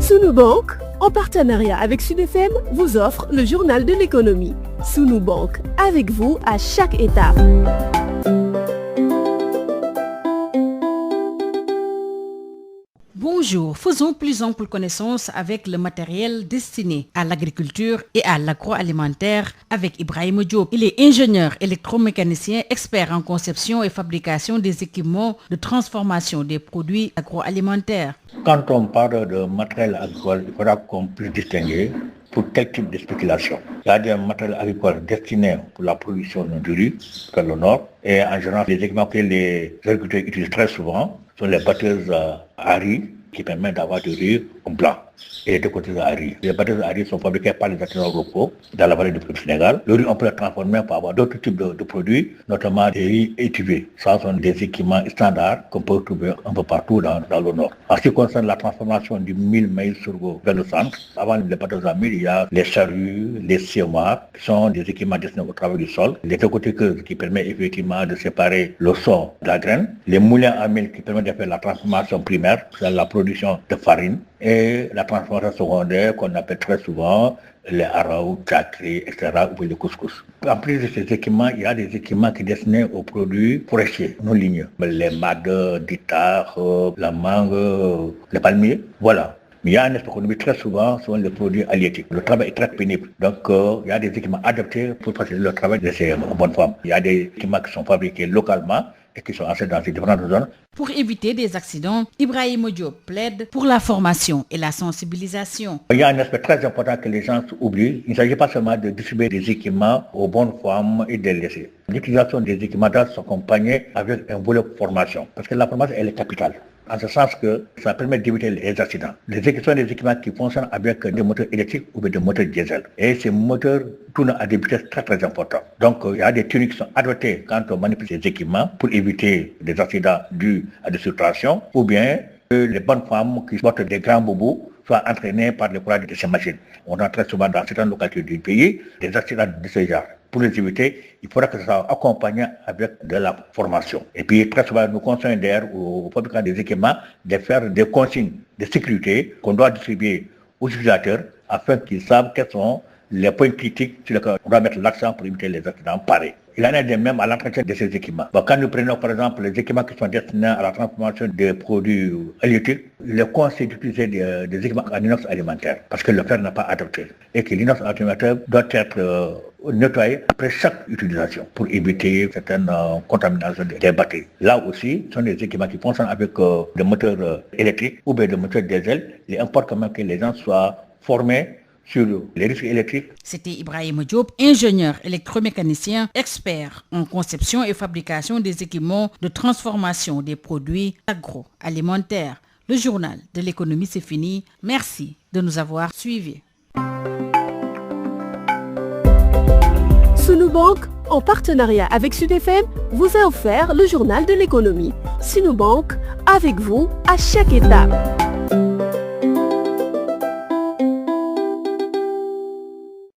Sunu Bank, en partenariat avec Sud FM, vous offre le journal de l'économie. Sunu Bank, avec vous à chaque étape. Bonjour, faisons plus ample connaissance avec le matériel destiné à l'agriculture et à l'agroalimentaire avec Ibrahima Diop. Il est ingénieur électromécanicien, expert en conception et fabrication des équipements de transformation des produits agroalimentaires. Quand on parle de matériel agricole, il faudra qu'on puisse distinguer pour quel type de spéculation. Il y a des matériels agricoles destinés pour la production du riz, comme le Nord, et en général, les équipements que les agriculteurs utilisent très souvent sont les batteuses à riz qui permettent d'avoir du riz en blanc et les deux côtés à riz. Les batteuses à riz sont fabriquées par les artisans locaux dans la vallée du Sénégal. Le riz, on peut le transformer pour avoir d'autres types de produits, notamment des riz étuvés. Ça sont des équipements standards qu'on peut trouver un peu partout dans le Nord. En ce qui concerne la transformation du mil maïs sorgho vers le centre, avant les batteuses à mil, il y a les charrues, les semoirs, qui sont des équipements destinés au travail du sol. Les deux côtés qui permettent effectivement de séparer le son de la graine. Les moulins à mil qui permettent de faire la transformation primaire, c'est la production de farine. Et la transformation secondaire qu'on appelle très souvent les araou, chakri, etc. ou les couscous. En plus de ces équipements, il y a des équipements qui sont destinés aux produits forestiers, non ligneux. Les magues, guitares, la mangue, les palmiers, voilà. Mais il y a un aspect qu'on oublie très souvent, ce sont les produits halieutiques. Le travail est très pénible. Donc, il y a des équipements adaptés pour faciliter le travail de ces bonnes femmes. Il y a des équipements qui sont fabriqués localement et qui sont achetés dans ces différentes zones. Pour éviter des accidents, Ibrahima Diop plaide pour la formation et la sensibilisation. Il y a un aspect très important que les gens oublient. Il ne s'agit pas seulement de distribuer des équipements aux bonnes femmes et de les laisser. L'utilisation des équipements doit s'accompagner avec un volet de formation. Parce que la formation, elle est capitale. En ce sens que ça permet d'éviter les accidents. Les équipements sont des équipements qui fonctionnent avec des moteurs électriques ou des moteurs diesel. Et ces moteurs tournent à des vitesses très très importantes. Donc il y a des techniques qui sont adoptées quand on manipule ces équipements pour éviter des accidents dus à des surtractions ou bien les bonnes femmes qui portent des grands bobos soient entraînées par le courage de ces machines. On a très souvent dans certaines localités du pays des accidents de ce genre. Pour les éviter, il faudra que ça soit accompagné avec de la formation. Et puis très souvent, nous conseillons d'ailleurs aux fabricants des équipements de faire des consignes de sécurité qu'on doit distribuer aux utilisateurs afin qu'ils savent quels sont les points critiques sur lesquels on doit mettre l'accent pour éviter les accidents pareils. Il en est de même à l'entretien de ces équipements. Quand nous prenons par exemple les équipements qui sont destinés à la transformation des produits halieutiques, il est conseillé d'utiliser des équipements en inox alimentaire parce que le fer n'est pas adapté et que l'inox alimentaire doit être nettoyé après chaque utilisation pour éviter certaines contaminations des batteries. Là aussi, ce sont des équipements qui fonctionnent avec des moteurs électriques ou bien des moteurs diesel. Il importe quand même que les gens soient formés sur les risques électriques. C'était Ibrahima Diop, ingénieur électromécanicien, expert en conception et fabrication des équipements de transformation des produits agroalimentaires. Le journal de l'économie, c'est fini. Merci de nous avoir suivis. Sunu Bank, en partenariat avec Sud FM, vous a offert le journal de l'économie. Sunu Bank, avec vous à chaque étape.